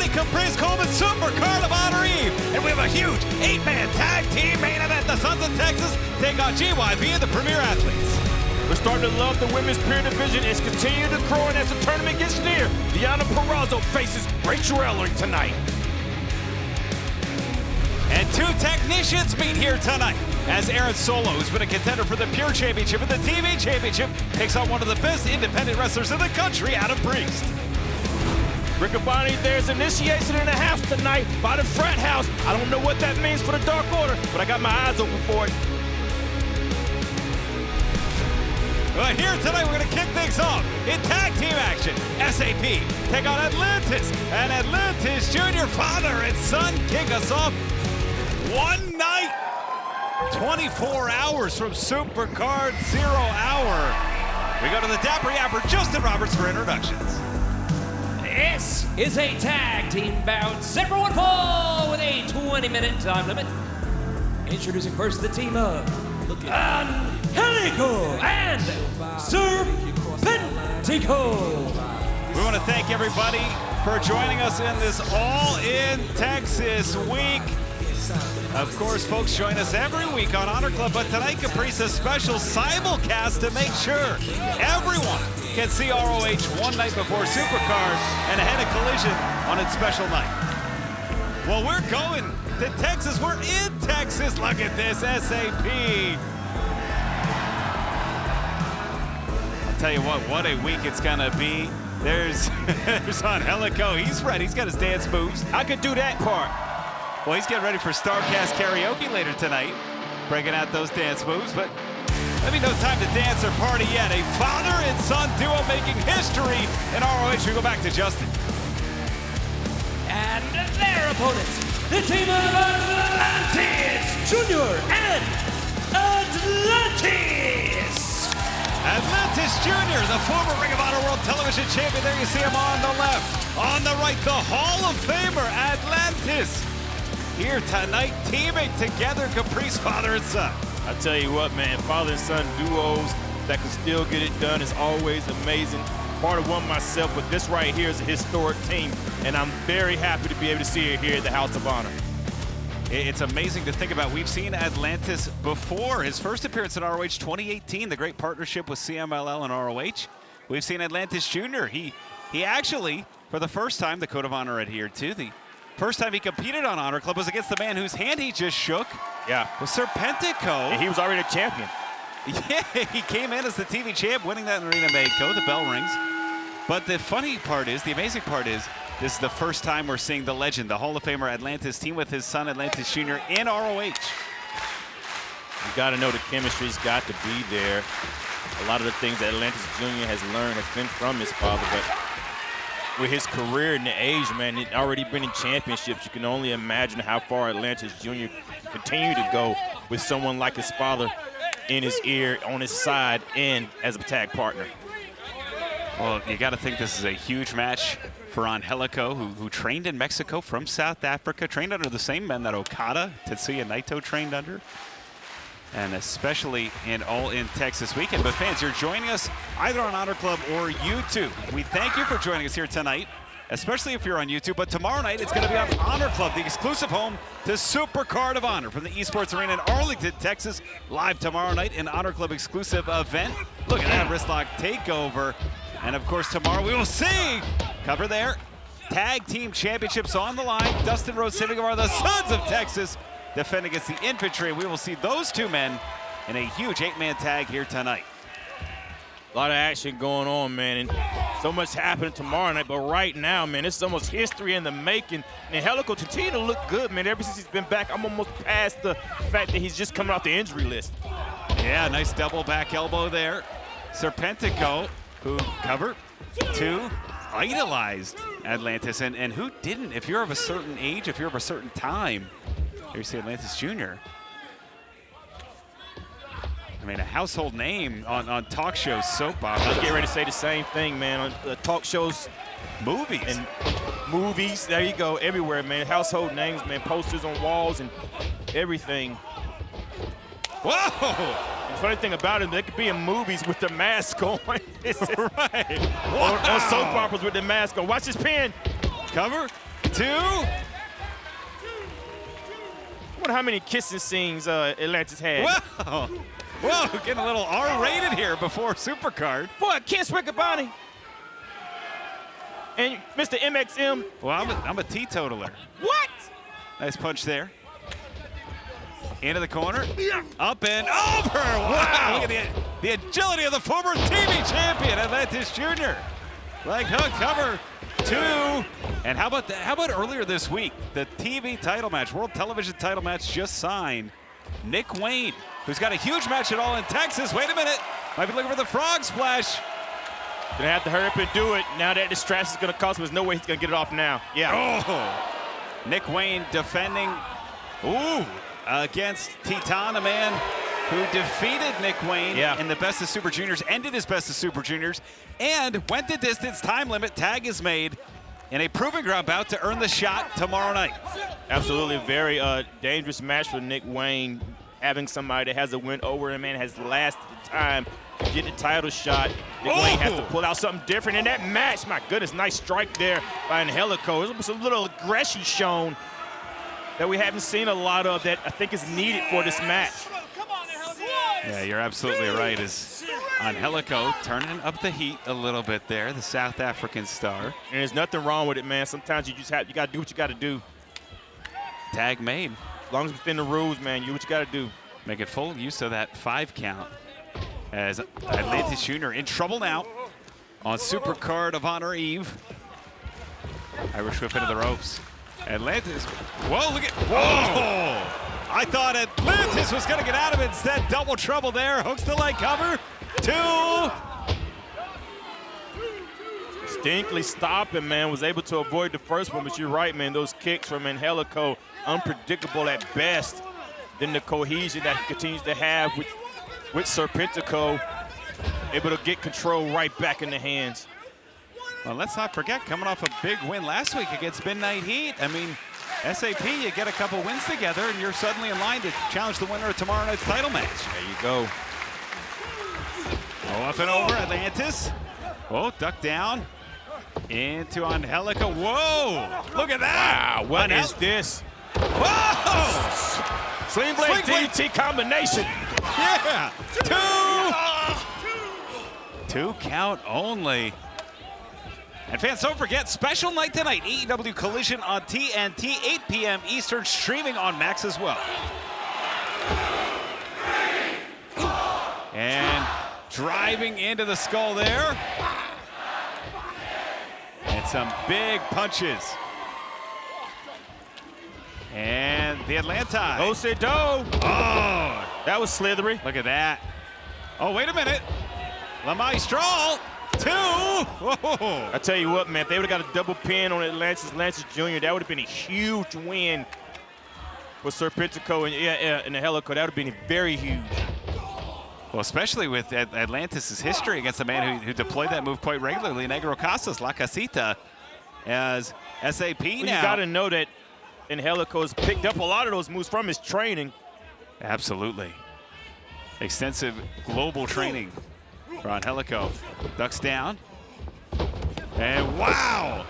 everybody, Caprice Coleman Supercard of Honor Eve. And we have a huge 8-man tag team main event. The Sons of Texas take on GYV and the Premier Athletes. We're starting to love the women's Pure division. It's continuing to grow, and as the tournament gets near, Diana Perrazzo faces Rachel Ellering tonight. And two technicians meet here tonight as Aaron Solo, who's been a contender for the Pure Championship and the TV Championship, takes on one of the best independent wrestlers in the country, Adam Priest. Riccaboni, there's initiation and a half tonight by the Frat House. I don't know what that means for the Dark Order, but I got my eyes open for it. Well, here tonight we're going to kick things off in tag team action. SAP take on Atlantis, and Atlantis Jr. father and son kick us off one night. 24 hours from Supercard 0 hour. We go to the Dapper Yapper, Justin Roberts, for introductions. This is a tag team bout, set for one fall with a 20-minute time limit. Introducing first the team of Angelico and Serpentico. We want to thank everybody for joining us in this All-In Texas week. Of course, folks join us every week on Honor Club, but tonight Caprice a special simulcast to make sure everyone can see ROH one night before Supercard and ahead of Collision on its special night. Well, we're going to Texas. We're in Texas. Look at this, SAP. I'll tell you what a week it's gonna be. There's Angelico. He's ready. He's got his dance moves. I could do that part. Well, he's getting ready for StarCast karaoke later tonight, breaking out those dance moves, but maybe no time to dance or party yet. A father and son duo making history in ROH. We go back to Justin. And their opponents, the team of Atlantis Jr. and Atlantis. Atlantis Jr., the former Ring of Honor World Television Champion. There you see him on the left. On the right, the Hall of Famer, Atlantis. Here tonight, teaming together, Caprice, father and son. I tell you what, man, father and son duos that can still get it done is always amazing. Part of one myself, but this right here is a historic team, and I'm very happy to be able to see it here at the House of Honor. It's amazing to think about. We've seen Atlantis before. His first appearance in ROH 2018, the great partnership with CMLL and ROH. We've seen Atlantis Jr. He actually, for the first time, the Code of Honor adhered to, the first time he competed on Honor Club was against the man whose hand he just shook. Yeah. Was Serpentico. And he was already a champion. Yeah, he came in as the TV champ, winning that in Arena Mexico. The bell rings. But the funny part is, the amazing part is, this is the first time we're seeing the legend, the Hall of Famer Atlantis team with his son Atlantis Jr. in ROH. You got to know the chemistry's got to be there. A lot of the things that Atlantis Jr. has learned has been from his father, but with his career and the age, man, it already been in championships. You can only imagine how far Atlantis Jr. can continue to go with someone like his father in his ear, on his side, and as a tag partner. Well, you got to think this is a huge match for Angelico, who trained in Mexico from South Africa, trained under the same men that Okada, Tetsuya Naito trained under, and especially in All-In Texas weekend. But fans, you're joining us either on Honor Club or YouTube. We thank you for joining us here tonight, especially if you're on YouTube. But tomorrow night, it's going to be on Honor Club, the exclusive home to Supercard of Honor from the Esports Arena in Arlington, Texas. Live tomorrow night, an Honor Club exclusive event. Look at that wristlock takeover. And of course, tomorrow we will see, cover there, Tag Team Championships on the line. Dustin Rhodes sitting over the Sons of Texas, defending against the Infantry. We will see those two men in a huge 8-man tag here tonight. A lot of action going on, man, and so much happening tomorrow night. But right now, man, it's almost history in the making. And Angelico continue to look good, man. Ever since he's been back, I'm almost past the fact that he's just coming off the injury list. Yeah, nice double back elbow there. Serpentico, who cover to idolized Atlantis, and who didn't? If you're of a certain age, if you're of a certain time, here you see Atlantis Jr. I mean, a household name on talk shows, soap operas. I was getting ready to say the same thing, man. On talk shows, movies. And movies, there you go, everywhere, man. Household names, man, posters on walls and everything. Whoa! The funny thing about it, they could be in movies with the mask on. Right. Or soap operas with the mask on. Watch this pin. Cover. 2. I wonder how many kissing scenes Atlantis had. Whoa, whoa, getting a little R-rated here before Supercard. What, kiss Riccaboni? And Mr. MXM? Well, I'm a teetotaler. What? Nice punch there. Into the corner, up and over. Wow, look at the agility of the former TV champion, Atlantis Jr. Leg hook, cover 2. And how about earlier this week, the TV title match, World Television title match just signed. Nick Wayne, who's got a huge match at All in Texas. Wait a minute, might be looking for the frog splash. Gonna have to hurry up and do it. Now that distraction is gonna cost him, there's no way he's gonna get it off now. Yeah. Oh, Nick Wayne defending, against Titan, a man who defeated Nick Wayne in the Best of Super Juniors, ended his Best of Super Juniors, and went the distance. Time limit, tag is made, in a proving ground bout to earn the shot tomorrow night. Absolutely, very dangerous match for Nick Wayne. Having somebody that has a win over him and has lasted the time to get the title shot. Nick Wayne has to pull out something different in that match. My goodness, nice strike there by Angelico. There was a little aggression shown that we haven't seen a lot of that I think is needed for this match. Yeah, you're absolutely right. Is Angelico turning up the heat a little bit there, the South African star. And there's nothing wrong with it, man. Sometimes you got to do what you got to do. Tag made. As long as within the rules, man, you do what you got to do. Making full use of that 5 count. As Atlantis Jr. in trouble now on Super Card of Honor Eve. Irish whip into the ropes. Atlantis, whoa, look at, whoa! I thought Atlantis was gonna get out of it, instead double trouble there. Hooks the leg cover, 2. Distinctly stopping, man, was able to avoid the first one, but you're right, man, those kicks from Angelico, unpredictable at best. Then the cohesion that he continues to have with Serpentico, able to get control right back in the hands. Well, let's not forget, coming off a big win last week against Midnight Heat. I mean, SAP, you get a couple wins together, and you're suddenly in line to challenge the winner of tomorrow night's title match. There you go. Oh, up and over, Atlantis. Oh, duck down into Angelico. Whoa, look at that. Wow, what is this? Whoa! Sling Blade DDT combination. Yeah, 2 count only. And fans, don't forget, special night tonight, AEW Collision on TNT, 8 p.m. Eastern, streaming on Max as well. And driving into the skull there. And some big punches. And the Atlantis. Osido. Oh, that was slithery. Look at that. Oh, wait a minute. La Maestral. 2. Whoa. I tell you what, man, if they would have got a double pin on Atlantis Jr., that would have been a huge win for Serpentico and the Helico. That would have been very huge. Well, especially with Atlantis' history against a man who deployed that move quite regularly, Negro Casas, La Casita, as SAP now. You got to know that Angelico's picked up a lot of those moves from his training. Absolutely. Extensive global training for Angelico. Ducks down. And wow!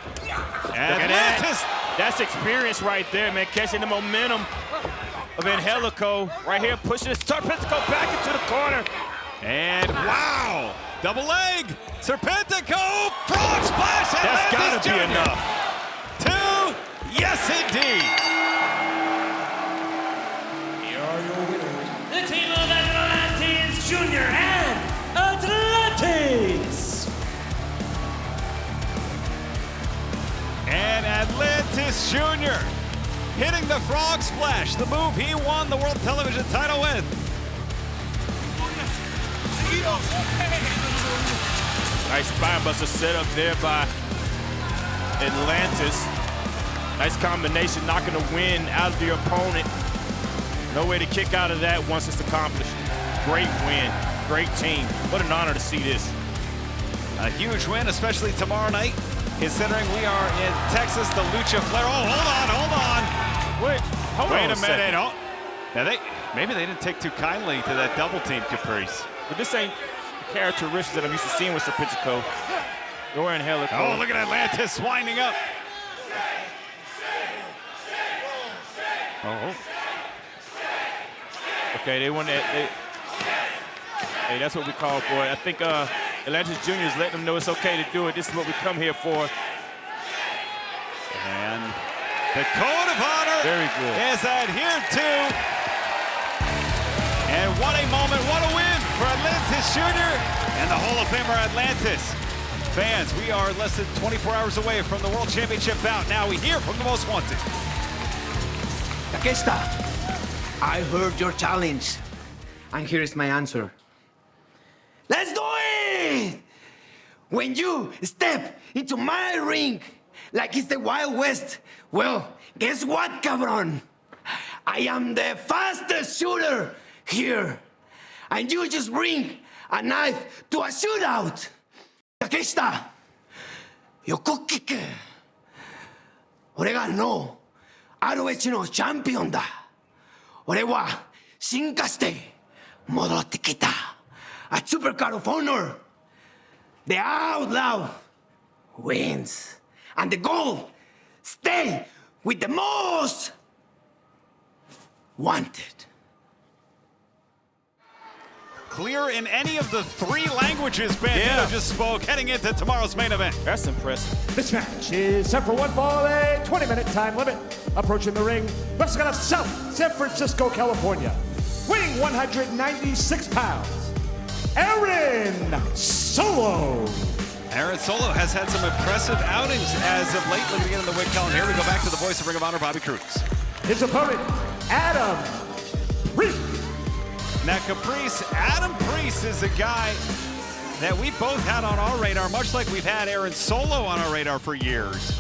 Atlantis! That's experience right there, man. Catching the momentum of Angelico right here, pushing his Serpentico back into the corner. And wow! Double leg! Serpentico! Frog splash! That's gotta be enough. 2! Yes, indeed! Here are your winners. The team of Atlantis Jr. and Atlantis! And Atlantis Jr. hitting the frog splash, the move he won the World Television title with. Nice spinebuster set up there by Atlantis. Nice combination, knocking the wind out of the opponent. No way to kick out of that once it's accomplished. Great win, great team. What an honor to see this. A huge win, especially tomorrow night, considering we are in Texas, the Lucha Flair. Oh, hold on. Wait a minute. Oh. Now maybe they didn't take too kindly to that double team Caprice. But this ain't the characteristics that I'm used to seeing with Serpentico. Or Angelico. Oh, look at Atlantis winding up. Oh. Okay, they want that. Hey, that's what we call for. I think Atlantis Jr. is letting them know it's okay to do it. This is what we come here for. And the code of honor is adhered to. And what a moment, what a win for Atlantis Jr. and the Hall of Famer Atlantis. Fans, we are less than 24 hours away from the World Championship bout. Now we hear from the most wanted. Takeshita, I heard your challenge, and here is my answer. Let's do it! When you step into my ring like it's the Wild West, well, guess what, cabron? I am the fastest shooter here, and you just bring a knife to a shootout. Takeshita, 横キック。俺がROH のチャンピオンだ。俺は進化して戻ってきた。A supercard of honor. The outlaw wins. And the goal, stay with the most wanted. Clear in any of the 3 languages Bandito just spoke heading into tomorrow's main event. That's impressive. This match is set for one fall, a 20-minute time limit. Approaching the ring, wrestling out of South San Francisco, California, weighing 196 pounds, Aaron Solo. Aaron Solo has had some impressive outings as of late. Looking to get in the win column here. We go back to the voice of Ring of Honor, Bobby Cruz. His opponent, Adam Priest. Now, Adam Priest is a guy that we both had on our radar, much like we've had Aaron Solo on our radar for years.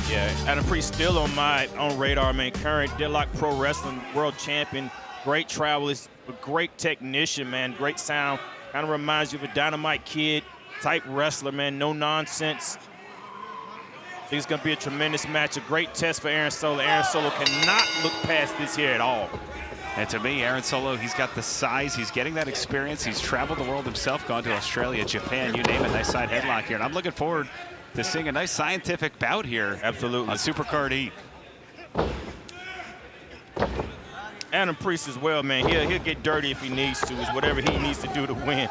Yeah, Adam Priest still on my radar, man. Current Deadlock Pro Wrestling World Champion. Great travelist, a great technician, man. Great sound. Kind of reminds you of a Dynamite Kid type wrestler, man. No nonsense. I think it's going to be a tremendous match, a great test for Aaron Solo. Aaron Solo cannot look past this here at all. And to me, Aaron Solo, he's got the size, he's getting that experience, he's traveled the world himself, gone to Australia, Japan, you name it. Nice side headlock here. And I'm looking forward to seeing a nice scientific bout here. Absolutely. On Supercard E. Adam Priest as well, man. He'll get dirty if he needs to. It's whatever he needs to do to win.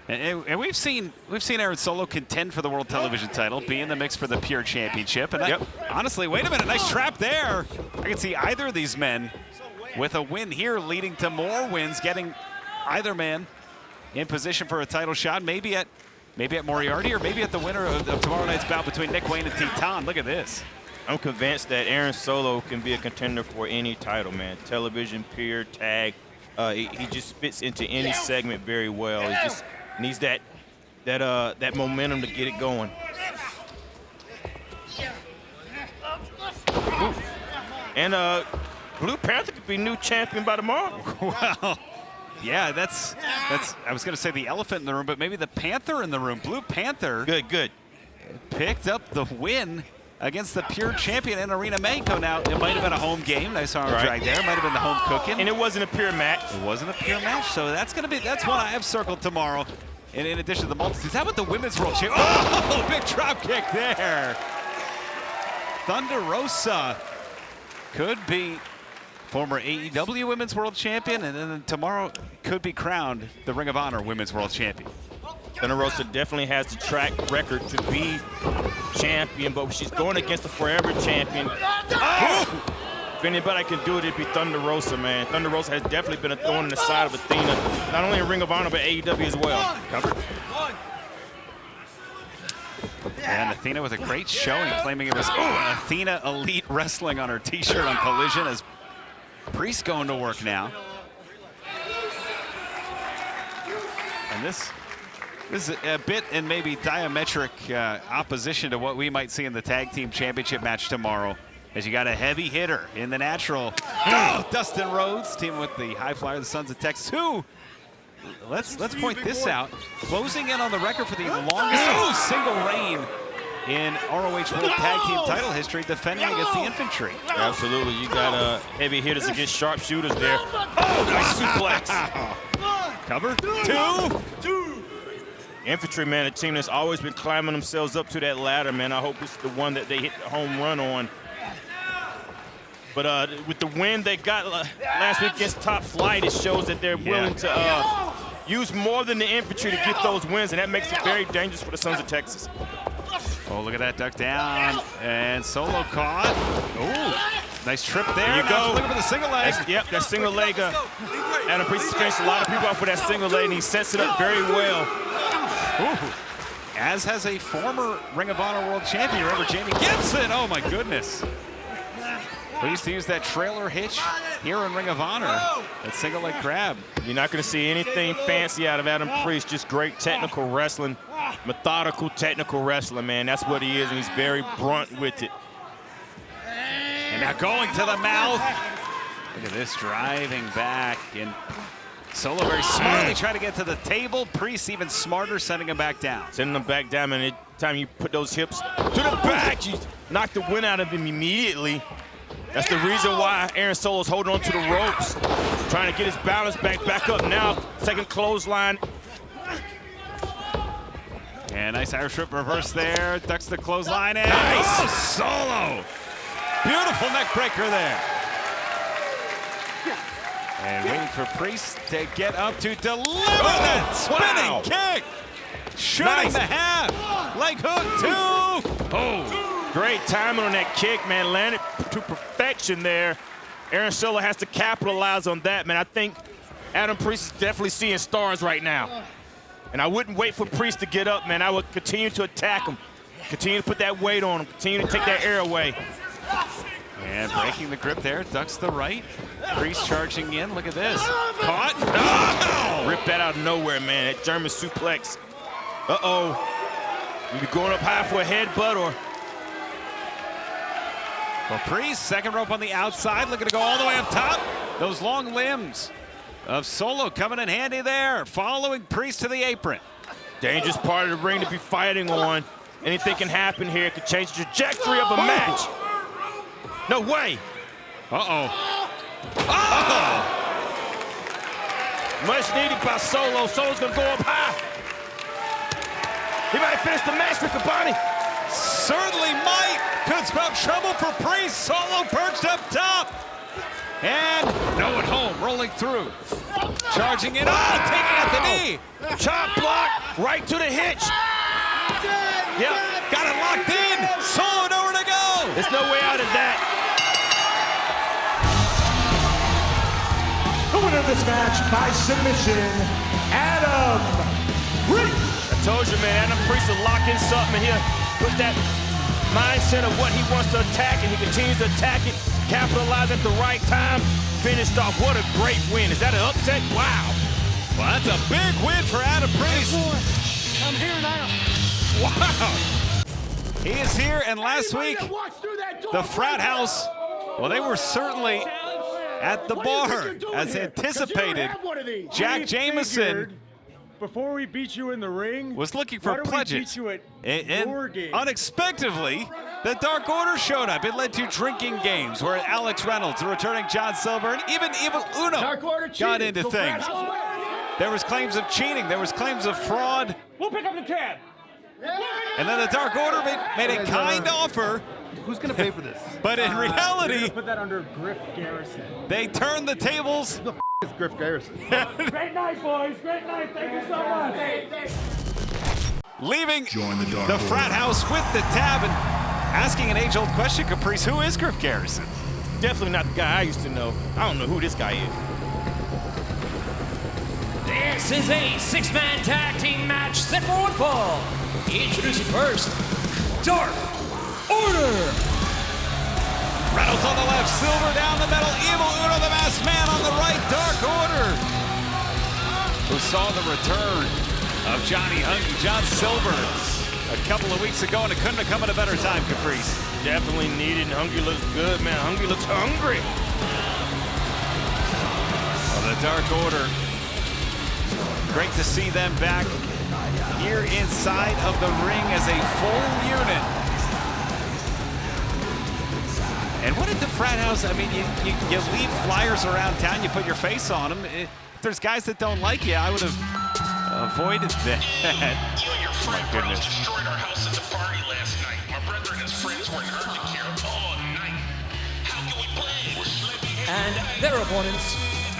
And we've seen Aaron Solo contend for the World Television title, be in the mix for the Pure Championship. And honestly, wait a minute, nice trap there. I can see either of these men with a win here leading to more wins, getting either man in position for a title shot, maybe at Moriarty or maybe at the winner of tomorrow night's bout between Nick Wayne and Titan. Look at this. I'm convinced that Aaron Solo can be a contender for any title, man. Television, peer, tag. He just fits into any segment very well. He just needs that momentum to get it going. Ooh. And Blue Panther could be new champion by tomorrow. Well, yeah, that's I was going to say the elephant in the room, but maybe the panther in the room. Blue Panther. Good. Picked up the win against the Pure Champion in Arena Mexico. Now, it might have been a home game. Nice arm drag there. It might have been the home cooking. And it wasn't a pure match. It wasn't a pure match, so that's one I have circled tomorrow. And in addition to the multitudes, how about the Women's World Championship? Oh, big drop kick there. Thunder Rosa could be former AEW Women's World Champion, and then tomorrow could be crowned the Ring of Honor Women's World Champion. Thunder Rosa definitely has the track record to be champion, but she's going against the forever champion. Oh! If anybody can do it, it'd be Thunder Rosa, man. Thunder Rosa has definitely been a thorn in the side of Athena, not only in Ring of Honor, but AEW as well. Covered. And Athena with a great showing, claiming it was Athena Elite Wrestling on her t-shirt on Collision, as Priest going to work now. And this is a bit in maybe diametric opposition to what we might see in the Tag Team Championship match tomorrow, as you got a heavy hitter in the natural. Dustin Rhodes, teaming with the High Flyer, the Sons of Texas, who, let's point this out, closing in on the record for the longest single reign in ROH World Tag Team title history, defending against the Infantry. Absolutely, you got heavy hitters against sharpshooters there. Oh, nice suplex. Cover, two. Infantry, man, a team that's always been climbing themselves up to that ladder, man. I hope it's the one that they hit the home run on. But with the win they got last week against Top Flight, it shows that they're willing to use more than the infantry to get those wins, and that makes it very dangerous for the Sons of Texas. Oh, look at that duck down, and Solo caught. Oh, nice trip there. There you go. Looking for the single leg. Yep, that single leg. Adam Priest has finished a lot of people off with that single leg, and he sets it up very well. Ooh. As has a former Ring of Honor World Champion, remember Jamie Gibson. Oh my goodness. Pleased to use that trailer hitch here in Ring of Honor. That single leg grab. You're not going to see anything fancy out of Adam Priest, just great technical wrestling, methodical technical wrestling, man. That's what he is, and he's very blunt with it. And now going to the mouth. Look at this, driving back. And Solo very smartly trying to get to the table. Priest even smarter, sending him back down. Sending him back down, and every time you put those hips to the back, you knock the wind out of him immediately. That's the reason why Aaron Solo's holding on to the ropes, trying to get his balance back up now. Second clothesline. And nice Irish whip reverse there. Ducks the clothesline in. Nice. Oh, Solo. Beautiful neck breaker there. And waiting for Priest to get up to deliver that spinning kick. Shooting the half. Leg hook, 2. Oh. Great timing on that kick, man. Landed to perfection there. Aaron Solo has to capitalize on that, man. I think Adam Priest is definitely seeing stars right now. And I wouldn't wait for Priest to get up, man. I would continue to attack him. Continue to put that weight on him. Continue to take that air away. And breaking the grip there, ducks the right. Priest charging in, look at this. Caught, no! Rip that out of nowhere, man. That German suplex. Uh-oh. You going up high for a headbutt or? Well, Priest, second rope on the outside, looking to go all the way up top. Those long limbs of Solo coming in handy there, following Priest to the apron. Dangerous part of the ring to be fighting on. Anything can happen here. It could change the trajectory of a match. No way. Uh-oh. Much needed by Solo. Solo's gonna go up high. He might finish the match, Rick Cabani. Certainly might. Could spell trouble for Priest. Solo perched up top. And no one home, rolling through. Charging it on, taking at the knee. Chop block, right to the hitch. Yep, got it locked in. Solo nowhere to go. There's no way out of that. The winner of this match by submission, Adam Priest. I told you, man, Adam Priest will lock in something here. Put that mindset of what he wants to attack, and he continues to attack it, capitalize at the right time, finished off. What a great win. Is that an upset? Wow. Well, that's a big win for Adam Priest. I'm here now. Wow. He is here, and last week, the Frat House, well, they were certainly at the bar, as anticipated. Jack Jameson before we beat you in the ring, was looking for pledges. And game? unexpectedly, the Dark Order showed up. It led to drinking games where Alex Reynolds, the returning John Silver, and even Evil Uno got into things. There was claims of cheating. There was claims of fraud. We'll pick up the tab. And then the Dark Order made a kind offer. Who's going to pay for this? But in reality, Put that under Griff Garrison. they turned the tables. Who the is Griff Garrison? Great night, boys. Great night. Thank you so much. Leaving the Frat House with the tab and asking an age-old question, Caprice, who is Griff Garrison? Definitely not the guy I used to know. I don't know who this guy is. This is a six-man tag team match set for one fall. Introducing first, Dark Order. Reynolds on the left, Silver down the middle, Evil Uno, the masked man on the right, Dark Order, who saw the return of Johnny Hungee, John Silver, a couple of weeks ago, and it couldn't have come at a better time, Caprice. Definitely needed, and Hungee looks good, man. Hungee looks hungry. Well, the Dark Order, great to see them back here inside of the ring as a full unit. And what did the Frat House, I mean, you leave flyers around town, you put your face on them. If there's guys that don't like you, I would have avoided that. You and your friend Reynolds destroyed our house at the party last night. My brother and his friends were in urgent care all night. How can we play? their opponents,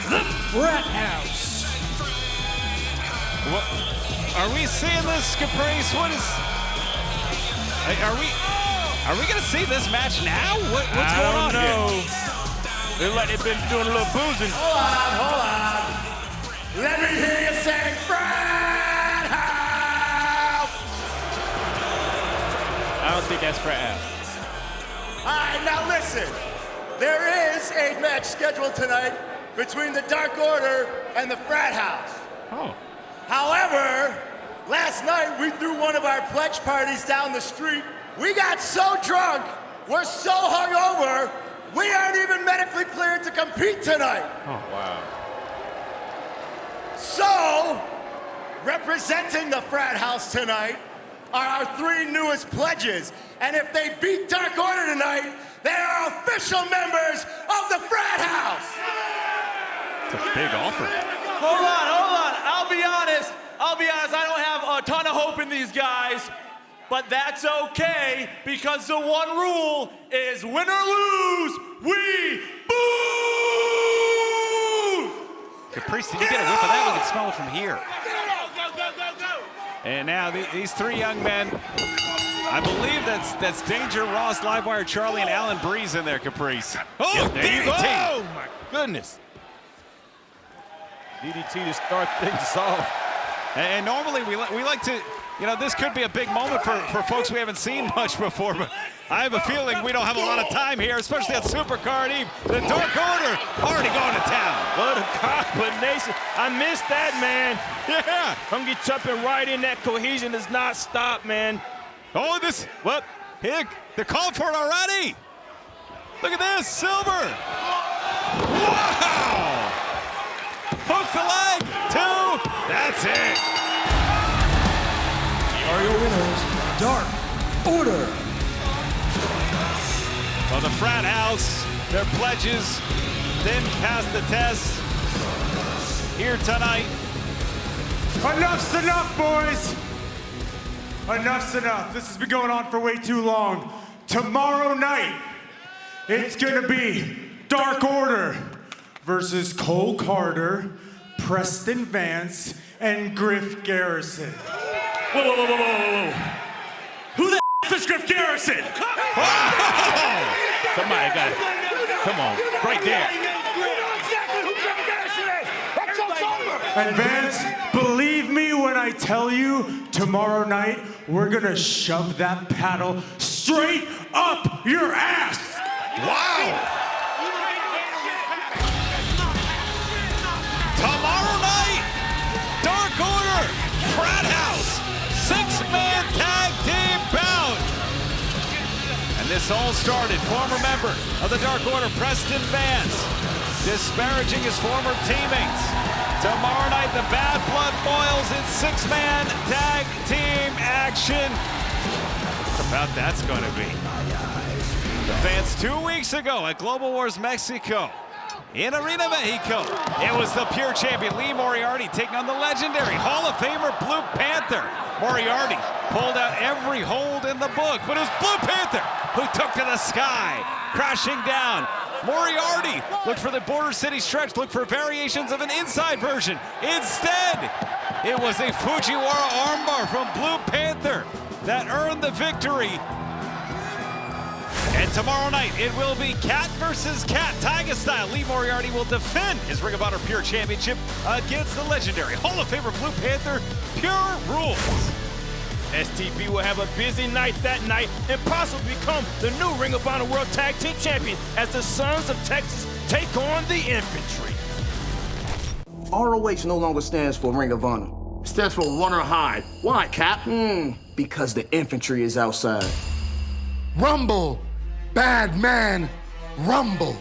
the Frat House. What, are we seeing this, Caprice? What is... Are we gonna see this match now? What's going on here? They're like they've been doing a little boozing. Hold on. Let me hear you say Frat House! I don't think that's Frat House. All right, now listen. There is a match scheduled tonight between the Dark Order and the Frat House. Oh. However, last night we threw one of our pledge parties down the street. We got so drunk, we're so hungover, we aren't even medically cleared to compete tonight. Oh, wow. So, representing the Frat House tonight are our 3 newest pledges. And if they beat Dark Order tonight, they are official members of the Frat House. It's a big offer. Hold on. I'll be honest. I don't have a ton of hope in these guys, but that's okay because the one rule is win or lose, we boo! Caprice, did you get a whiff of that? We can smell it from here. And now these 3 young men, I believe that's Danger, Ross, Livewire, Charlie, and Alan Breeze in there, Caprice. Oh, Yep, there you go. DDT. Oh, my goodness. DDT to start things off. And normally we like to, this could be a big moment for folks we haven't seen much before, but I have a feeling we don't have a lot of time here, especially at Supercard Eve. The Dark Order already going to town. What a combination. I missed that, man. Yeah. I'm get jumping right in. That cohesion does not stop, man. Oh, what? They're calling for it already. Look at this, Silver. Wow. Hook the leg, 2. That's it. Are your winners, Dark Order. Well, the Frat House, their pledges didn't pass the test here tonight. Enough's enough, boys. Enough's enough. This has been going on for way too long. Tomorrow night, it's gonna be Dark Order versus Cole Carter, Preston Vance, and Griff Garrison. Whoa. Who the is Griff Garrison? Somebody got it. Come on, right there. And Vance, believe me when I tell you, tomorrow night, we're gonna shove that paddle straight up your ass. Wow. Tomorrow night, Dark Order, Frat House, 6-man tag team bout. And this all started, former member of the Dark Order, Preston Vance, disparaging his former teammates. Tomorrow night, the bad blood boils in 6-man tag team action. What about that's going to be? The Vance 2 weeks ago at Global Wars Mexico. In Arena Mexico, it was the Pure Champion Lee Moriarty taking on the legendary Hall of Famer Blue Panther. Moriarty pulled out every hold in the book, but it was Blue Panther who took to the sky, crashing down. Moriarty looked for the Border City stretch, looked for variations of an inside version. Instead, it was a Fujiwara armbar from Blue Panther that earned the victory. And tomorrow night, it will be Cat versus Cat, Tiger style. Lee Moriarty will defend his Ring of Honor Pure Championship against the legendary Hall of Famer Blue Panther, Pure Rules. STP will have a busy night that night and possibly become the new Ring of Honor World Tag Team Champion as the Sons of Texas take on the Infantry. ROH no longer stands for Ring of Honor. It stands for Runner High. Why, Cap? Because the infantry is outside. Rumble, bad man, rumble.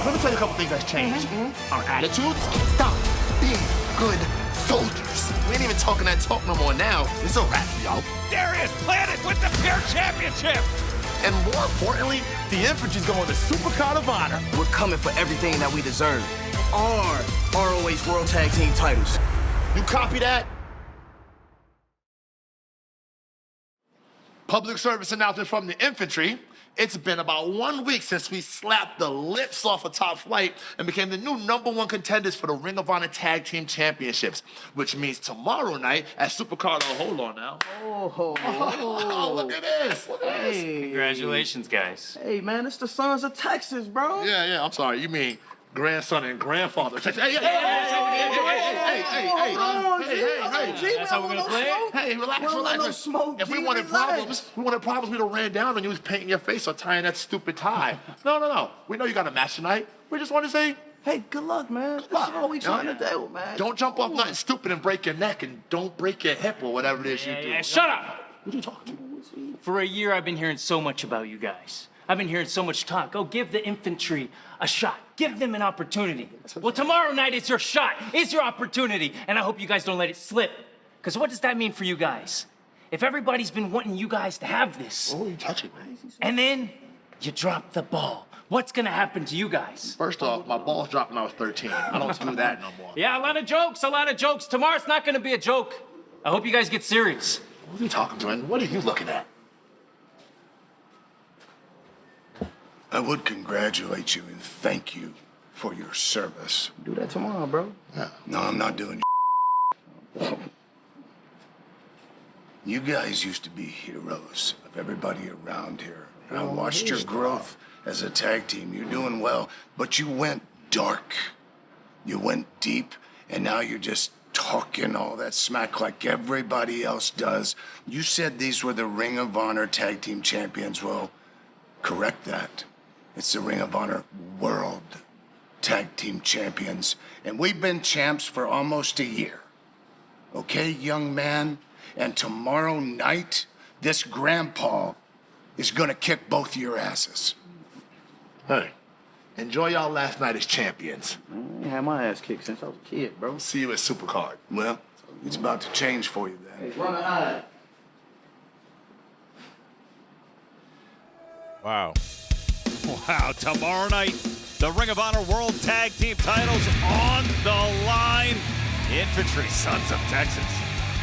Let me tell you a couple things that's changed. Our attitudes. Stop being good soldiers. We ain't even talking that talk no more now. It's a wrap, y'all. Darius Planet with the Pure Championship. And more importantly, the infantry's going to Supercard of Honor. We're coming for everything that we deserve. Our ROH World Tag Team titles. You copy that? Public service announcement from the infantry. It's been about 1 week since we slapped the lips off of Top Flight and became the new #1 contenders for the Ring of Honor Tag Team Championships, which means tomorrow night at Supercard. Oh, hold on now. Oh, look at this. Look at this. Congratulations, guys. Hey, man, it's the Sons of Texas, bro. Yeah, I'm sorry. You mean grandson and grandfather. Hey, That's how we're gonna play it? Hey, relax. If we wanted problems, we'd have ran down on you was painting your face or tying that stupid tie. No. We know you got a match tonight. We just want to say, hey, good luck, man. That's all we trying to do, man. Don't jump off nothing stupid and break your neck, and don't break your hip or whatever it is you do. Shut up! What are you talking to? For a year, I've been hearing so much about you guys. I've been hearing so much talk. Oh, give the infantry a shot. Give them an opportunity. Well, tomorrow night is your shot. It's your opportunity. And I hope you guys don't let it slip. Because what does that mean for you guys? If everybody's been wanting you guys to have this. Oh, you touching me. And then you drop the ball. What's going to happen to you guys? First off, my balls dropped when I was 13. I don't do that no more. Yeah, a lot of jokes. Tomorrow's not going to be a joke. I hope you guys get serious. What are you talking to, and what are you looking at? I would congratulate you and thank you for your service. Do that tomorrow, bro. Yeah. No, I'm not doing You guys used to be heroes of everybody around here. I watched your growth as a tag team. You're doing well, but you went dark. You went deep, and now you're just talking all that smack like everybody else does. You said these were the Ring of Honor Tag Team Champions. Well, correct that. It's the Ring of Honor World Tag Team Champions. And we've been champs for almost a year. Okay, young man? And tomorrow night, this grandpa is gonna kick both of your asses. Hey, enjoy y'all last night as champions. I ain't had my ass kicked since I was a kid, bro. See you at Supercard. Well, it's about to change for you then. Hey, run high. Wow. Wow, tomorrow night, the Ring of Honor World Tag Team titles on the line. Infantry, Sons of Texas.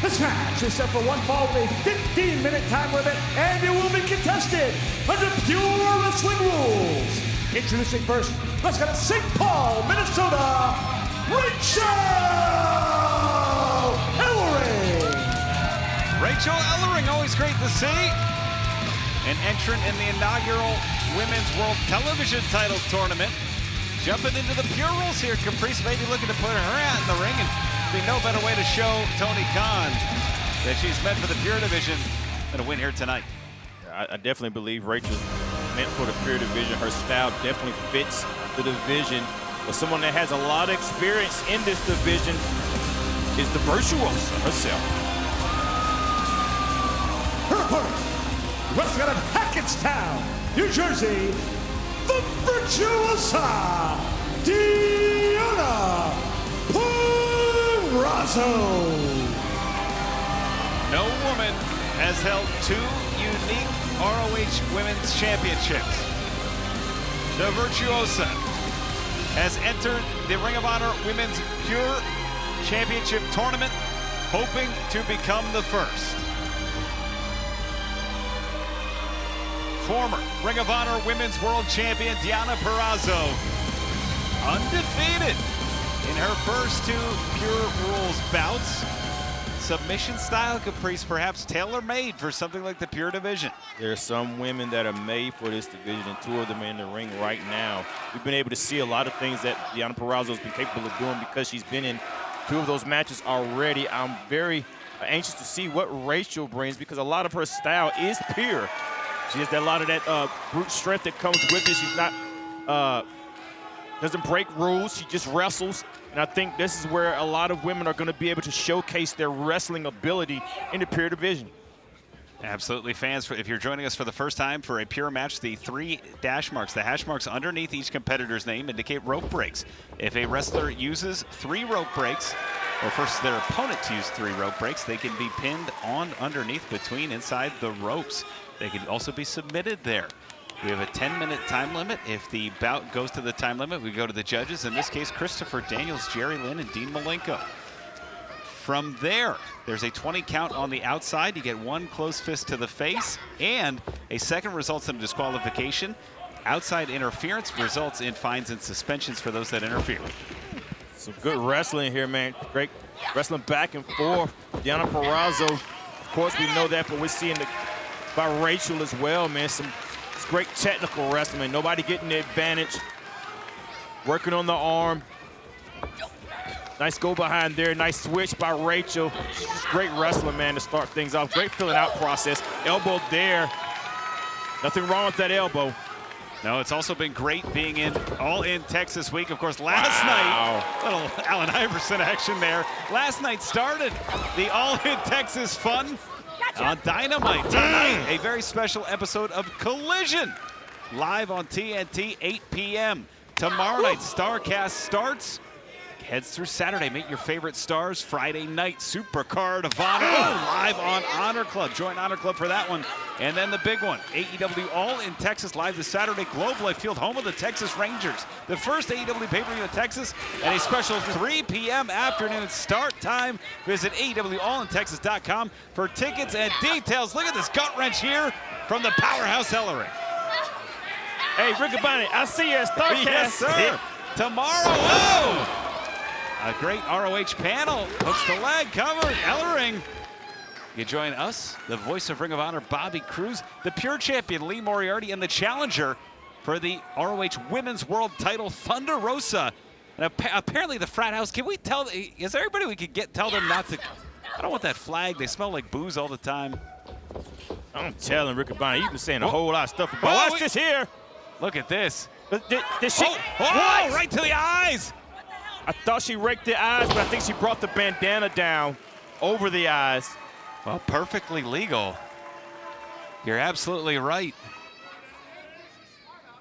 This match is set for one fall with a 15-minute time limit, and it will be contested under pure wrestling rules. Introducing first, let's go to St. Paul, Minnesota, Rachel Ellering. Rachel Ellering, always great to see. An entrant in the inaugural Women's World Television title tournament. Jumping into the pure rules here. Caprice maybe looking to put her hat in the ring, and be no better way to show Tony Khan that she's meant for the pure division than to win here tonight. I definitely believe Rachel's meant for the pure division. Her style definitely fits the division. But someone that has a lot of experience in this division is the virtuosa herself. Her opponent, wrestling out of Hackettstown, New Jersey, the virtuosa, Diana Purrazzo. No woman has held two unique ROH Women's Championships. The virtuosa has entered the Ring of Honor Women's Pure Championship tournament, hoping to become the first. Former Ring of Honor Women's World Champion Diana Purrazzo, undefeated in her first two Pure Rules bouts. Submission style, Caprice, perhaps tailor-made for something like the Pure Division. There are some women that are made for this division, and two of them are in the ring right now. We've been able to see a lot of things that Diana Purrazzo has been capable of doing because she's been in two of those matches already. I'm very anxious to see what Rachel brings because a lot of her style is pure. She has a lot of that brute strength that comes with it. She's not, doesn't break rules. She just wrestles. And I think this is where a lot of women are going to be able to showcase their wrestling ability in the pure division. Absolutely, fans. If you're joining us for the first time for a pure match, the three dash marks, the hash marks underneath each competitor's name indicate rope breaks. If a wrestler uses 3 rope breaks, or first their opponent to use 3 rope breaks, they can be pinned on underneath between inside the ropes. They can also be submitted there. We have a 10-minute time limit. If the bout goes to the time limit, we go to the judges. In this case, Christopher Daniels, Jerry Lynn, and Dean Malenko. from there. There's a 20 count on the outside. You get one close fist to the face, and a second results in a disqualification. Outside interference results in fines and suspensions for those that interfere. Some good wrestling here, man. Great wrestling back and forth. Deonna Purrazzo, of course we know that, but we're seeing it by Rachel as well, man. Some great technical wrestling, man. Nobody getting the advantage. Working on the arm. Nice go behind there. Nice switch by Rachel. She's just great wrestling, man, to start things off. Great filling out process. Elbow there. Nothing wrong with that elbow. No, it's also been great being all in Texas week. Of course, last night, little Allen Iverson action there. Last night started the All in Texas fun on Dynamite. Tonight, a very special episode of Collision, live on TNT, 8 p.m. Tomorrow night, StarCast starts. Heads through Saturday. Meet your favorite stars. Friday night, Supercard of Honor live on Honor Club. Join Honor Club for that one. And then the big one, AEW All in Texas live this Saturday. Globe Life Field, home of the Texas Rangers. The first AEW pay-per-view in Texas and a special 3 p.m. afternoon start time. Visit AEWAllinTexas.com for tickets and details. Look at this gut wrench here from the powerhouse Ellering. Hey, Riccaboni, I see you at StarCast. Yes, sir. Tomorrow, a great ROH panel. Hooks the leg, covered. Ellering. You join us, the voice of Ring of Honor, Bobby Cruz, the Pure Champion, Lee Moriarty, and the challenger for the ROH Women's World title, Thunder Rosa. And apparently the Frat House, can we tell, is there anybody we could tell them not to, I don't want that flag. They smell like booze all the time. I'm telling Riccaboni, you've been saying a whole lot of stuff about watch this here. Look at this. Did she? What? Right to the eyes. I thought she raked the eyes, but I think she brought the bandana down over the eyes. Well, perfectly legal. You're absolutely right.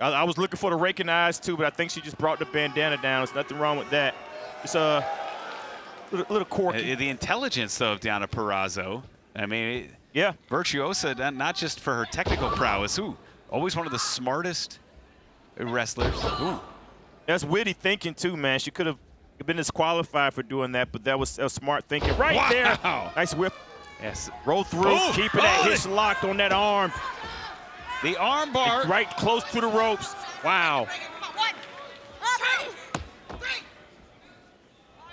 I was looking for the raking eyes too, but I think she just brought the bandana down. There's nothing wrong with that. It's a little quirky. The intelligence, though, of Deonna Purrazzo. I mean, yeah, virtuosa, not just for her technical prowess. Ooh, always one of the smartest wrestlers. Ooh. That's witty thinking too, man. She could have been disqualified for doing that, but that was smart thinking right there. Nice whip. Yes. Roll through, keeping that hitch locked on that arm. The arm bar. Right close to the ropes. Wow.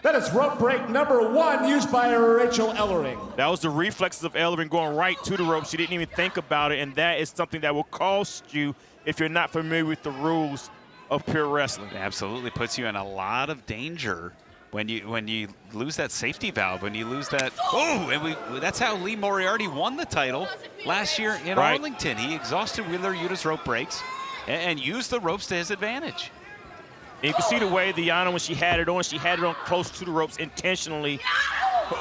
That is rope break number 1 used by Rachel Ellering. That was the reflexes of Ellering going right to the ropes. She didn't even think about it, and that is something that will cost you if you're not familiar with the rules of pure wrestling. It absolutely puts you in a lot of danger when you lose that safety valve, when you lose that. Oh, and that's how Lee Moriarty won the title last year in Arlington. He exhausted Wheeler Yuta's rope breaks and used the ropes to his advantage. And you can see the way Deonna, when she had it on close to the ropes intentionally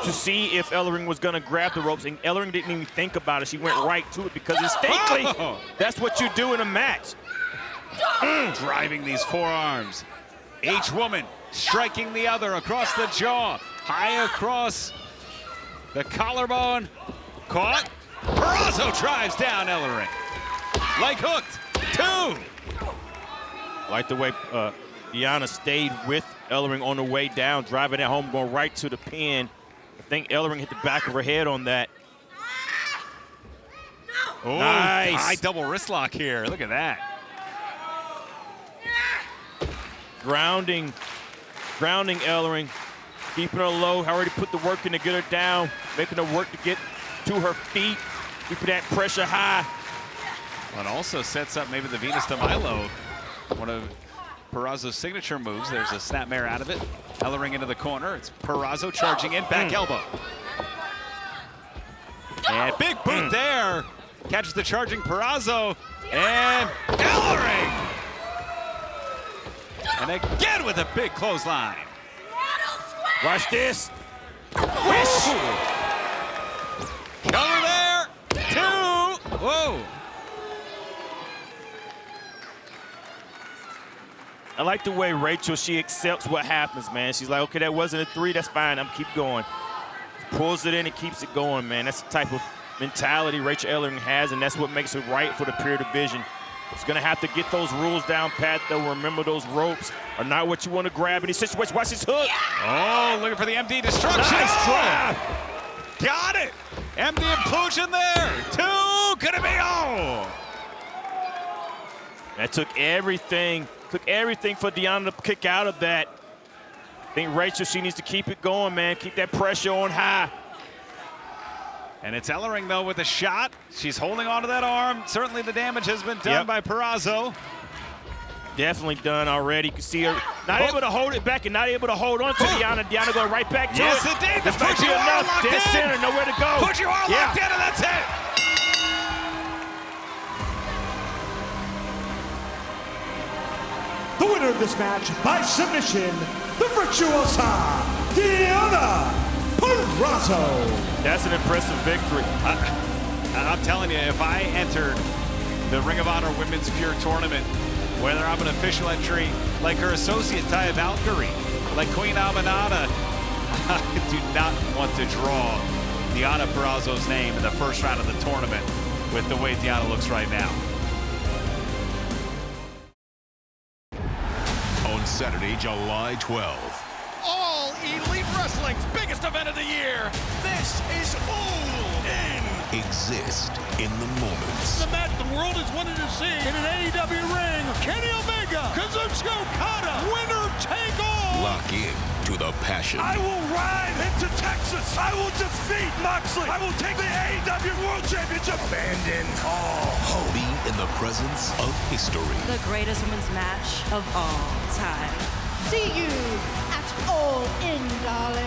to see if Ellering was going to grab the ropes, and Ellering didn't even think about it. She went right to it because instinctively, that's what you do in a match. Driving these forearms. Each woman striking the other across the jaw, high across the collarbone. Caught. Purrazzo drives down Ellering. Leg hooked. 2. Like the way Deonna stayed with Ellering on the way down, driving it home, going right to the pin. I think Ellering hit the back of her head on that. Oh, nice. High double wrist lock here. Look at that. Grounding Ellering, keeping her low. Already put the work in to get her down, making her work to get to her feet, keeping that pressure high. Well, it also sets up maybe the Venus de Milo, one of Purrazzo's signature moves. There's a snapmare out of it. Ellering into the corner. It's Purrazzo charging in, back elbow. And big boot there. Catches the charging Purrazzo, and Ellering! And again with a big clothesline. Watch this. Wish. Cover there. 2. Whoa. I like the way Rachel, she accepts what happens, man. She's like, okay, that wasn't a 3, that's fine, I'm keep going. Pulls it in and keeps it going, man. That's the type of mentality Rachel Ellering has, and that's what makes her right for the Pure division. He's going to have to get those rules down, Pat, though. Remember, those ropes are not what you want to grab in these situations. Watch his hook. Oh, looking for the MD destruction. Nice drive. Got it. MD implosion there. 2. Could it be? Oh. That took everything for Deanna to kick out of that. I think Rachel, she needs to keep it going, man. Keep that pressure on high. And it's Ellering, though, with a shot. She's holding onto that arm. Certainly the damage has been done by Purrazzo. Definitely done already. You can see her not able to hold it back and not able to hold on to Deanna. Deanna going right back to it. Yes, indeed. This might be enough. Dead center, nowhere to go. Put you all locked in, and that's it. The winner of this match by submission, the virtuosa Deanna Purrazzo. That's an impressive victory. I'm telling you, if I entered the Ring of Honor Women's Pure Tournament, whether I'm an official entry like her associate Taya Valkyrie, like Queen Aminata, I do not want to draw Deanna Purrazzo's name in the first round of the tournament with the way Deanna looks right now. On Saturday, July 12th. All Elite Wrestling's biggest event of the year. This is All In. Exist in the moments. The match the world has wanted to see in an AEW ring. Kenny Omega, Kazuchika Okada, winner take all. Lock in to the passion. I will ride into Texas. I will defeat Moxley. I will take the AEW World Championship. Abandon all hope. Be in the presence of history. The greatest women's match of all time. See you at All In, darling.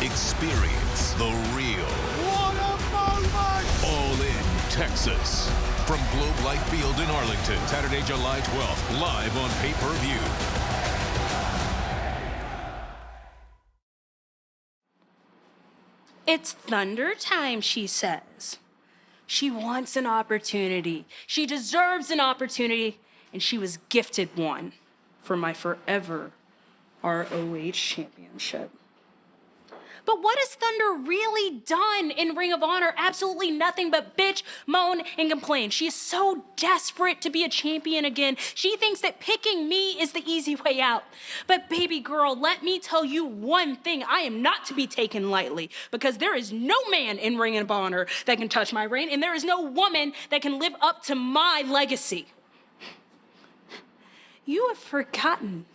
Experience the real. What a moment! All In Texas. From Globe Life Field in Arlington, Saturday, July 12th, live on pay-per-view. It's Thunder time, she says. She wants an opportunity. She deserves an opportunity, and she was gifted one for my forever ROH Championship. But what has Thunder really done in Ring of Honor? Absolutely nothing but bitch, moan, and complain. She is so desperate to be a champion again. She thinks that picking me is the easy way out. But baby girl, let me tell you one thing. I am not to be taken lightly because there is no man in Ring of Honor that can touch my reign, and there is no woman that can live up to my legacy. You have forgotten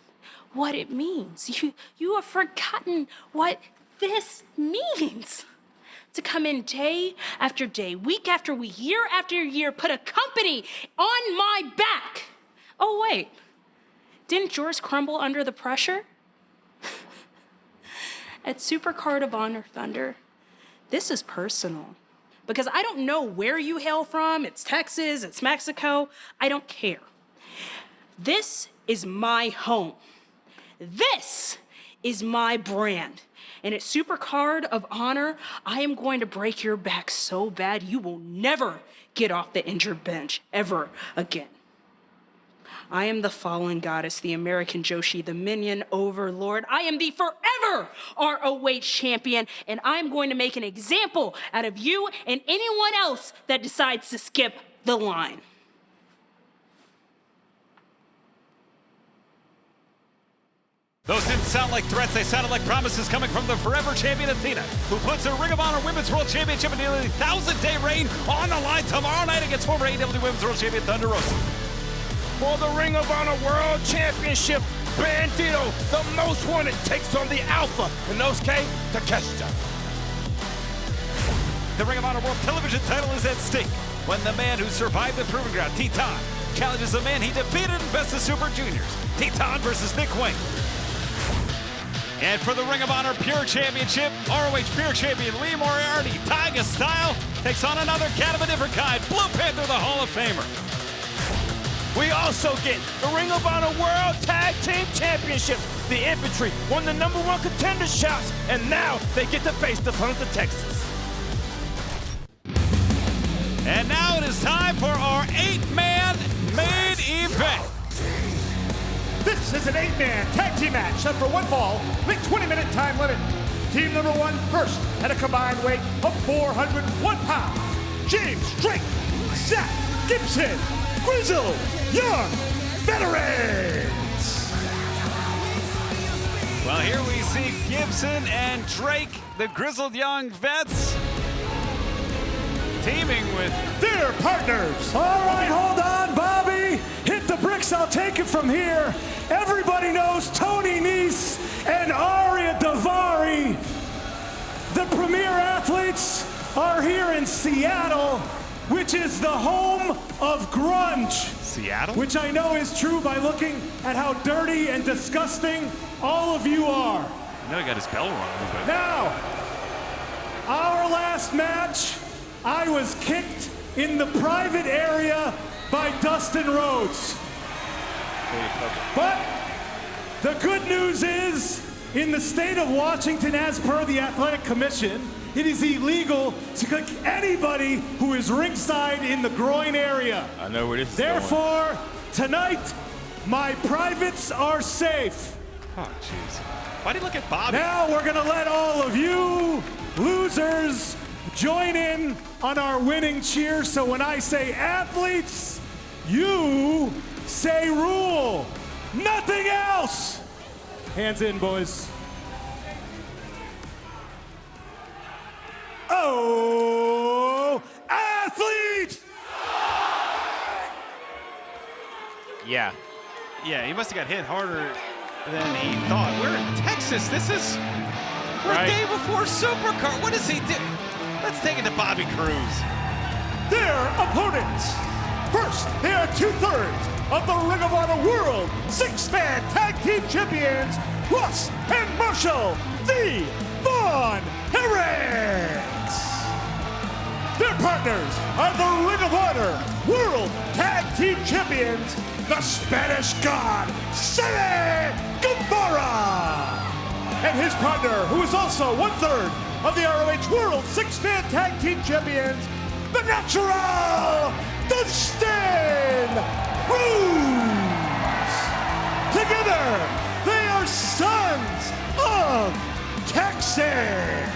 what it means. You have forgotten what this means. To come in day after day, week after week, year after year, put a company on my back. Oh wait, didn't yours crumble under the pressure? At Supercard of Honor, Thunder, this is personal. Because I don't know where you hail from. It's Texas, it's Mexico. I don't care. This is my home. This is my brand. And at Supercard of Honor, I am going to break your back so bad you will never get off the injured bench ever again. I am the fallen goddess, the American Joshi, the minion overlord. I am the forever ROH champion, and I'm going to make an example out of you and anyone else that decides to skip the line. Those didn't sound like threats, they sounded like promises coming from the forever champion Athena, who puts her Ring of Honor Women's World Championship and nearly 1,000-day reign on the line tomorrow night against former AEW Women's World Champion Thunder Rosa. For the Ring of Honor World Championship, Bandito, the most wanted, takes on the Alpha, Inosuke Takeshita. The Ring of Honor World Television title is at stake when the man who survived the Proving Ground, Titan, challenges the man he defeated in Best of Super Juniors, Titan versus Nick Wayne. And for the Ring of Honor Pure Championship, ROH Pure Champion Lee Moriarty, Tiger Style, takes on another cat of a different kind, Blue Panther, the Hall of Famer. We also get the Ring of Honor World Tag Team Championship. The Infantry won the #1 contender shots, and now they get to face the Sons of Texas. And now it is time for our 8-man main event. This is an 8-man tag team match set for one fall with 20-minute time limit. Team number one first at a combined weight of 401 pounds. James Drake, Zach Gibson, grizzled young veterans. Well, here we see Gibson and Drake, the grizzled young vets, teaming with their partners. All right, hold on, Bobby. Hit the bricks, I'll take it from here. Everybody knows Tony Nese and Aria Davari. The premier athletes are here in Seattle, which is the home of grunge. Seattle? Which I know is true by looking at how dirty and disgusting all of you are. I know he got his bell rung, but... Now, our last match, I was kicked in the private area by Dustin Rhodes. But the good news is, in the state of Washington, as per the Athletic Commission, it is illegal to kick anybody who is ringside in the groin area. I know where this is Therefore, tonight, my privates are safe. Oh, jeez. Why do you look at Bobby? Now we're gonna let all of you losers join in on our winning cheer. So when I say athletes, you say rule. Nothing else. Hands in, boys. Oh, athletes! Yeah. Yeah, he must have got hit harder than he thought. We're in Texas. We're a day before Supercard. What does he do? Let's take it to Bobby Cruz. Their opponents. First, they are 2/3 of the Ring of Honor World Six-Man Tag Team Champions, Russ and Marshall, the Von Erichs. Their partners are the Ring of Honor World Tag Team Champions, the Spanish God, Sammy Guevara. And his partner, who is also 1/3 of the ROH World Six-Man Tag Team Champions, the Natural, Dustin Rhodes. Together, they are sons of Texas.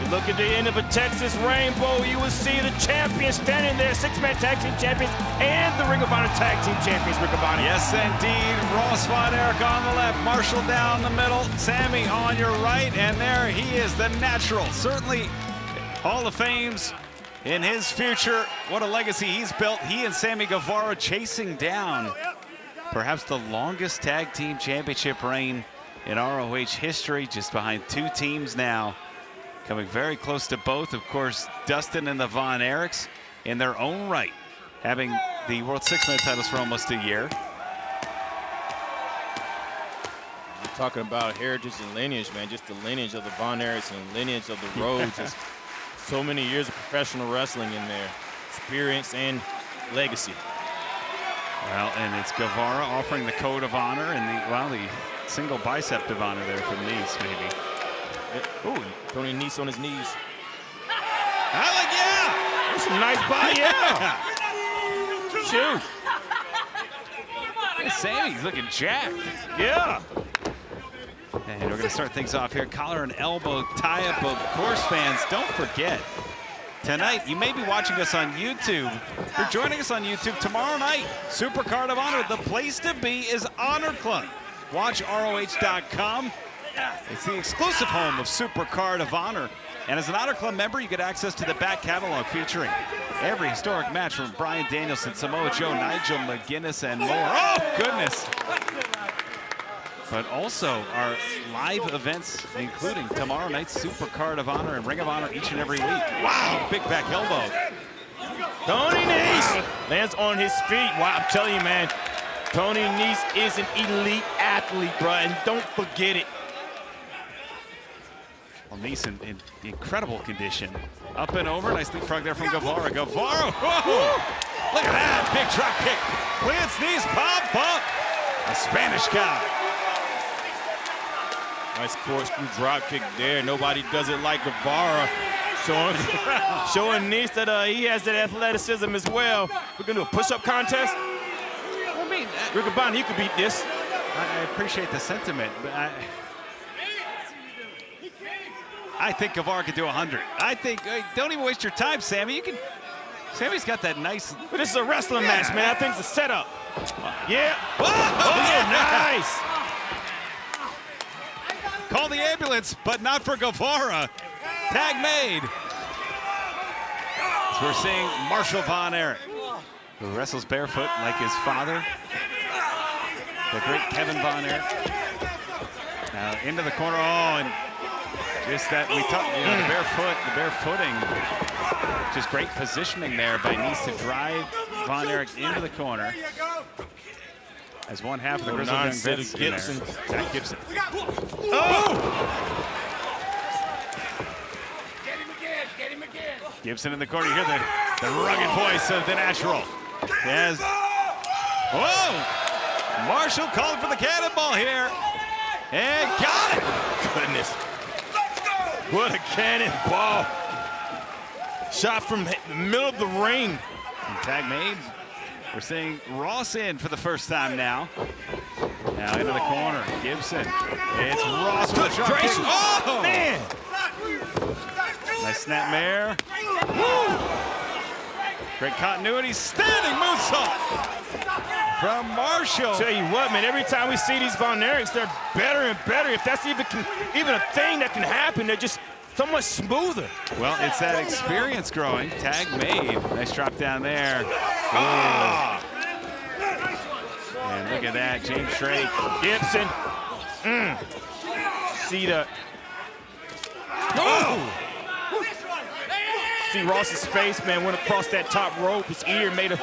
You look at the end of a Texas rainbow, you will see the champions standing there, Six-Man Tag Team Champions and the Ring of Honor Tag Team Champions, Ring of Honor. Yes, indeed. Ross Von Erich on the left, Marshall down the middle, Sammy on your right, and there he is, the Natural. Certainly Hall of Fame's in his future. What a legacy he's built. He and Sammy Guevara chasing down perhaps the longest tag team championship reign in ROH history, just behind two teams now. Coming very close to both, of course, Dustin and the Von Erichs in their own right, having the World Six-Man titles for almost a year. You're talking about heritage and lineage, man. Just the lineage of the Von Erichs and lineage of the Rhodes. Just so many years of professional wrestling in there. Experience and legacy. Well, and it's Guevara offering the code of honor and the single bicep of honor there for Nese, maybe. Oh, Tony Nese on his knees. That's a nice body, yeah. Shoot. Hey, Sammy's looking jacked. Yeah. And we're going to start things off here. Collar and elbow tie-up, of course, fans. Don't forget, tonight, you may be watching us on YouTube. If you're joining us on YouTube tomorrow night, Supercard of Honor. The place to be is Honor Club. Watch ROH.com. It's the exclusive home of Supercard of Honor. And as an Honor Club member, you get access to the back catalog featuring every historic match from Bryan Danielson, Samoa Joe, Nigel McGuinness, and more. Oh, goodness. But also our live events, including tomorrow night's Supercard of Honor and Ring of Honor each and every week. Wow, big back elbow. Tony Nese lands on his feet. Wow, I'm telling you, man, Tony Nese is an elite athlete, bro, and don't forget it. Well, Nese in incredible condition. Up and over, nice leap frog there from Guevara. Guevara, whoa! Look at that, big drop kick. Lance Nese, pop, pop. A Spanish guy. Nice corkscrew drop kick there. Nobody does it like Guevara. Showing Nese that he has that athleticism as well. We're gonna do a push-up contest. I mean, Rick Abani, you could beat this. I appreciate the sentiment, but I think Guevara could do 100. I think, don't even waste your time, Sammy. You can Sammy's got that nice. But this is a wrestling match, man. I think it's a setup. Yeah. Nice. Call the ambulance, but not for Guevara. Tag made. So we're seeing Marshall Von Erich, who wrestles barefoot like his father, the great Kevin Von Erich. Now into the corner. Oh, and just that we talked, you know, the barefooting. Just great positioning there by Nice to drive Von Erich into the corner. As one half of the Grizzled Young Vets in there. Zach Gibson. Oh! Gibson in the corner. You hear the rugged voice of the Natural. Yes. Whoa! Marshall calling for the cannonball here. And got it! Goodness. What a cannonball. Shot from the middle of the ring. And tag made. We're seeing Ross in for the first time now. Now into the corner. Gibson. It's Ross with a drop kick. Oh, man! Nice snapmare. Woo! Great continuity. Standing moonsault from Marshall. Tell you what, man, every time we see these Von Erichs, they're better and better. If that's even a thing that can happen, they're just so much smoother. Well, it's that experience growing. Tag made. Nice drop down there. Ah. And look at that, James Drake. Gibson. See the. Oh! See Ross's face, man, went across that top rope. His ear made a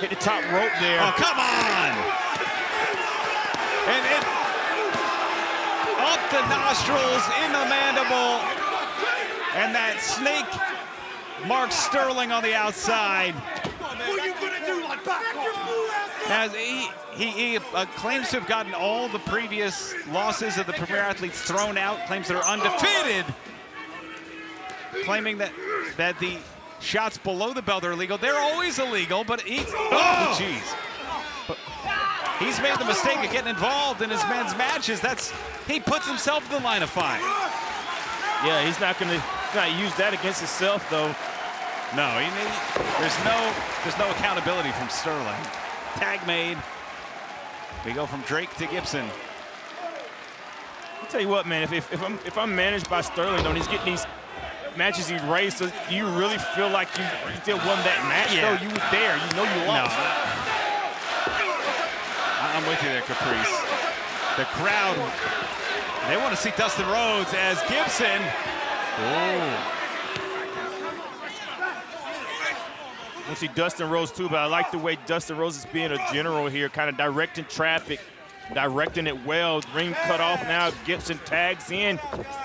hit the top rope there. Oh, come on! And it up the nostrils, in the mandible, and that snake Mark Sterling on the outside. What are you gonna do? Like back off? Now, he claims to have gotten all the previous losses of the Premier Athletes thrown out, claims they're undefeated, claiming that the shots below the belt are illegal. They're always illegal, but he's, oh, jeez. He's made the mistake of getting involved in his men's matches. He puts himself in the line of fire. Yeah, he's not use that against himself, though. No, there's no accountability from Sterling. Tag made. We go from Drake to Gibson. I'll tell you what, man, if I'm managed by Sterling, though, and he's getting these matches erased, so do you really feel like you still won that match? Yeah. No, you were there. You know you lost. No. I'm with you there, Caprice. The crowd, they want to see Dustin Rhodes as Gibson. Oh. I want to see Dustin Rhodes too, but I like the way Dustin Rhodes is being a general here, kind of directing traffic, directing it well. Ring cut off now. Gibson tags in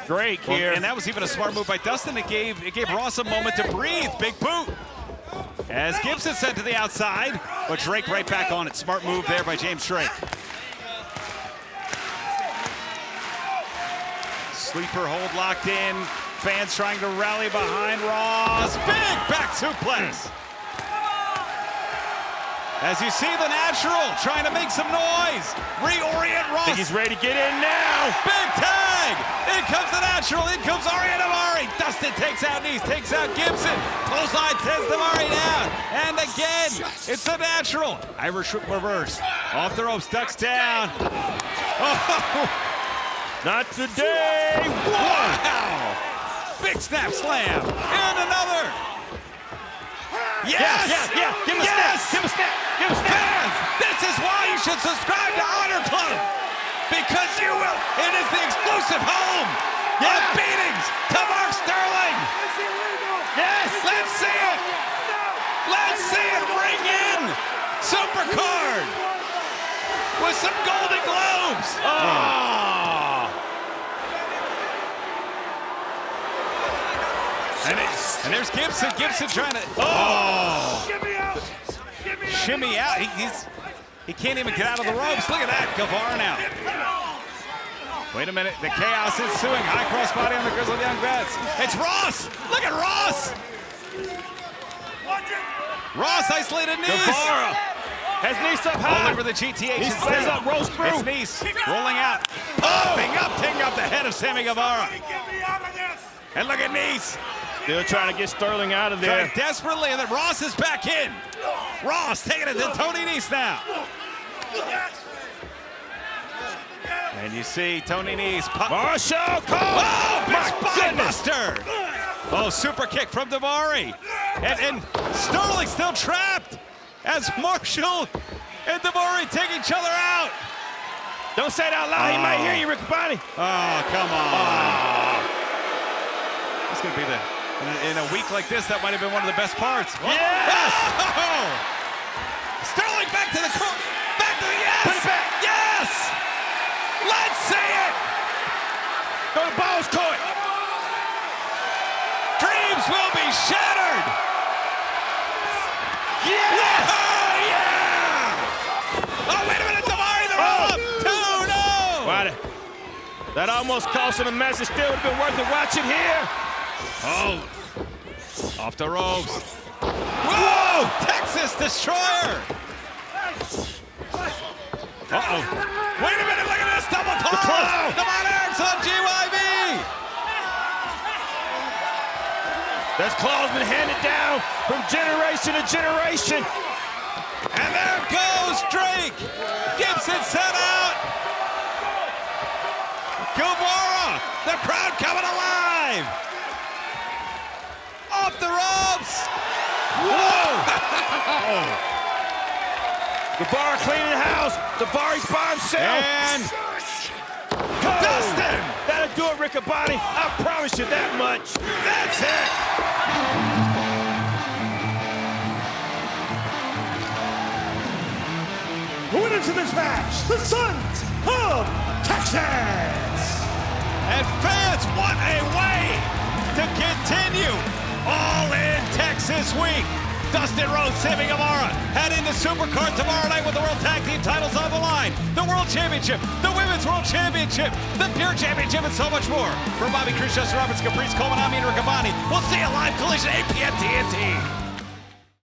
Drake here. And that was even a smart move by Dustin. It gave Ross a moment to breathe. Big boot. As Gibson sent to the outside, but Drake right back on it. Smart move there by James Drake. Sleeper hold locked in. Fans trying to rally behind Ross. Big back suplex. As you see the Natural trying to make some noise. Reorient Ross. I think he's ready to get in now. Big tag. In comes the Natural. In comes Arianamari. Dustin takes out Nice, takes out Gibson. Clothesline sends Damari down. And again, it's the Natural. Irish whip reverse. Off the ropes, ducks down. Oh. Not today. Wow. Big snap slam. And another. Yes! Yeah. Give him a snap. Give him a snap. Give him a snap. Fans, this is why you should subscribe to Honor Club. Because you will. It is the exclusive home of beatings to Mark Sterling. Yes! Let's see it. Let's see it ring in. Supercard. With some Golden Globes. Oh. And there's Gibson. Gibson trying to. Oh! Shimmy out. He can't even get out of the ropes. Look at that. Guevara now. Wait a minute. The chaos ensuing. High cross body on the Grizzled Young Vets. It's Ross. Look at Ross. Ross isolated Nice. Guevara has Nice up high. All over the GTH. He stays up, rolls through. It's Nice rolling out. Popping up, taking off the head of Sammy Guevara. And look at Nice. Still trying to get Sterling out of there. Trying desperately, and then Ross is back in. Ross taking it to Tony Nese now. And you see Tony Nese. Marshall Cole! Oh, big spine buster! Oh, super kick from Daivari. And Sterling still trapped as Marshall and Daivari take each other out. Don't say it out loud. He might hear you, Riccaboni. Oh, come on. It's going to be in a week like this, that might have been one of the best parts. Yes! Oh! Sterling back to the court. Back to the yes! Put it back. Yes! Let's see it! Go to Ball's court. Dreams will be shattered! Yes! Oh, yeah! Oh, wait a minute, Daivari, they're up! 2-0! Wow, that almost cost him a match. It still would have been worth it watching here. Oh, off the ropes. Whoa, Texas Destroyer! Uh-oh. Wait a minute, look at this double pole! The Monarchs on GYV! That's claws been handed down from generation to generation. And there goes Drake! Gibson set out! Guevara! The crowd coming alive! Off the ropes! Whoa! Guevara cleaning house. Daivari's by himself. And Dustin! That'll do it, Riccaboni. I promise you that much. That's it! Winners of this match, the Sons of Texas! And fans, what a way to continue All In Texas Week. Dustin Rhodes, Sammy Guevara head into Supercard tomorrow night with the World Tag Team titles on the line. The World Championship, the Women's World Championship, the Pure Championship, and so much more. For Bobby Cruz, Justin Roberts, Caprice Coleman, I'm Ian Riccaboni. We'll see you live Collision 8 p.m. TNT.